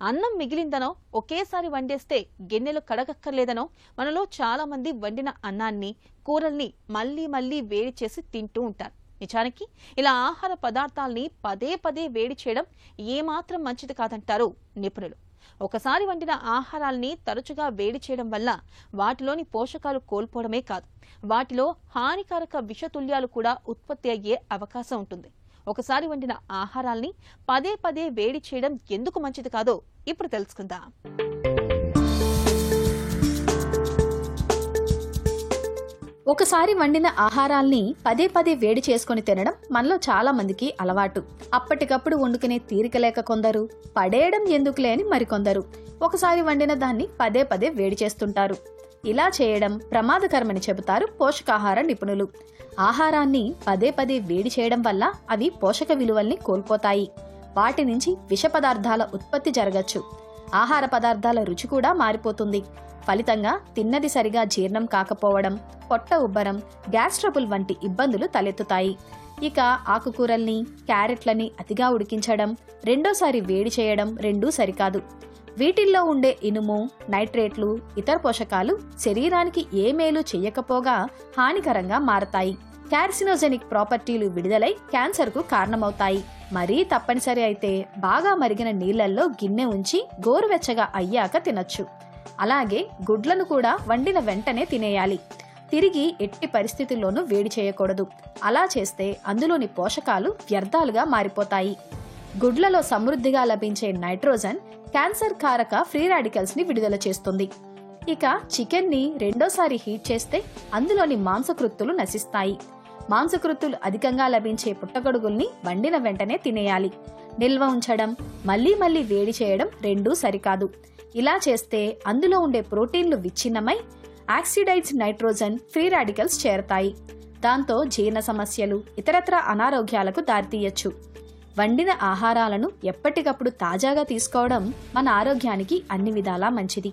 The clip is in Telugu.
అన్నం మిగిలిందనో, ఒకేసారి వండేస్తే గిన్నెలు కడగక్కర్లేదనో మనలో చాలా మంది వండిన అన్నాన్ని, కూరల్ని మళ్లీ మళ్లీ వేడి చేసి తింటూ ఉంటారు. నిజానికి ఇలా ఆహార పదార్థాల్ని పదే పదే వేడి చేయడం ఏమాత్రం మంచిది కాదంటారు నిపుణులు. ఒకసారి వండిన ఆహారాల్ని తరచుగా వేడి చేయడం వల్ల వాటిలోని పోషకాలు కోల్పోవడమే కాదు, వాటిలో హానికారక విషతుల్యాలు కూడా ఉత్పత్తి అయ్యే అవకాశం ఉంటుంది. ఒకసారి వండిన ఆహారాల్ని పదే పదే వేడి చేయడం ఎందుకు మంచిది కాదో ఇప్పుడు తెలుసుకుందాం. ఒకసారి వండిన ఆహారాల్ని పదే పదే వేడి చేసుకుని తినడం మనలో చాలా మందికి అలవాటు. అప్పటికప్పుడు వండుకునే తీరిక లేక కొందరు, పడేయడం ఎందుకులే అని మరికొందరు ఒకసారి వండిన దాన్ని పదే పదే వేడి చేస్తుంటారు. ఇలా చేయడం ప్రమాదకరమని చెబుతారు పోషకాహార నిపుణులు. ఆహారాన్ని పదే పదే వేడి చేయడం వల్ల అవి పోషక విలువల్ని కోల్పోతాయి. వాటి నుంచి విష పదార్థాల ఉత్పత్తి జరగచ్చు. ఆహార పదార్థాల రుచి కూడా మారిపోతుంది. ఫలితంగా తిన్నది సరిగా జీర్ణం కాకపోవడం, పొట్ట ఉబ్బరం, గ్యాస్ ట్రబుల్ వంటి ఇబ్బందులు తలెత్తుతాయి. ఇక ఆకుకూరల్ని, క్యారెట్లని అతిగా ఉడికించడం, రెండోసారి వేడి చేయడం రెండూ సరికాదు. వీటిల్లో ఉండే ఇనుము, నైట్రేట్లు, ఇతర పోషకాలు శరీరానికి ఏ మేలు చెయ్యకపోగా హానికరంగా మారతాయి. కార్సినోజెనిక్ ప్రాపర్టీలు విడుదలై క్యాన్సర్కు కారణమవుతాయి. మరీ తప్పనిసరి అయితే బాగా మరిగిన నీళ్లల్లో గిన్నె ఉంచి గోరువెచ్చగా అయ్యాక తినొచ్చు. అలాగే గుడ్లను కూడా వండిన వెంటనే తినేయాలి. తిరిగి ఎట్టి పరిస్థితుల్లోనూ వేడి చేయకూడదు. అలా చేస్తే అందులోని పోషకాలు వ్యర్థాలుగా మారిపోతాయి. గుడ్లలో సమృద్ధిగా లభించే నైట్రోజన్ క్యాన్సర్ కారక ఫ్రీ రాడికల్స్ ని విడుదల చేస్తుంది. ఇక చికెన్ ని రెండోసారి హీట్ చేస్తే అందులోని మాంసకృత్తులు నశిస్తాయి. మాంసకృత్తులు అధికంగా లభించే పుట్టగొడుగుల్ని వండిన వెంటనే తినేయాలి. నిల్వ ఉంచడం, మళ్లీ మళ్లీ వేడి చేయడం రెండూ సరికాదు. ఇలా చేస్తే అందులో ఉండే ప్రోటీన్లు విచ్ఛిన్నమై ఆక్సిడైజ్డ్ నైట్రోజన్ ఫ్రీ రాడికల్స్ చేరతాయి. దాంతో జీర్ణ సమస్యలు, ఇతరత్రా అనారోగ్యాలకు దారితీయచ్చు. వండిన ఆహారాలను ఎప్పటికప్పుడు తాజాగా తీసుకోవడం మన ఆరోగ్యానికి అన్ని విధాలా మంచిది.